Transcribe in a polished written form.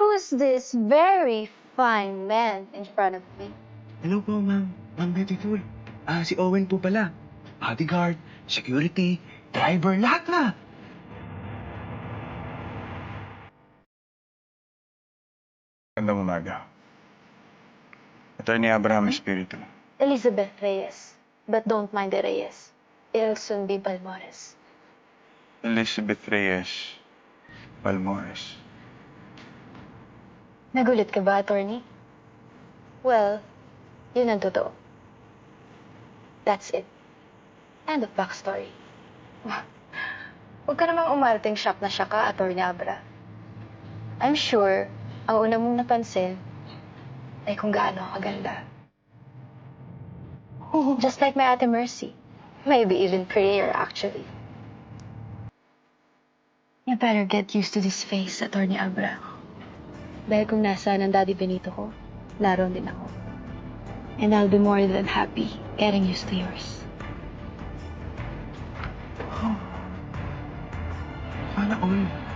Who's this very fine man in front of me? Hello po, ma'am. Ma'am Beautiful. Si Owen po pala. Bodyguard, security, driver, lahat na. Magandang umaga. Attorney Abraham Espiritu. Elizabeth Reyes. But don't mind the Reyes. It'll soon be Balmores. Elizabeth Reyes. Balmores. Nagulit ka ba, attorney? Well, yun ang totoo. That's it. End of backstory. Huwag ka namang umarting shock na shock ka, attorney Abra. I'm sure, ang una mong napansin ay kung gaano ka ganda. Just like my Ate Mercy. Maybe even prettier, actually. You better get used to this face, attorney Abra. Dahil kung nasaan ang Daddy Benito ko, naroon din ako. And I'll be more than happy getting used to yours. Sana all.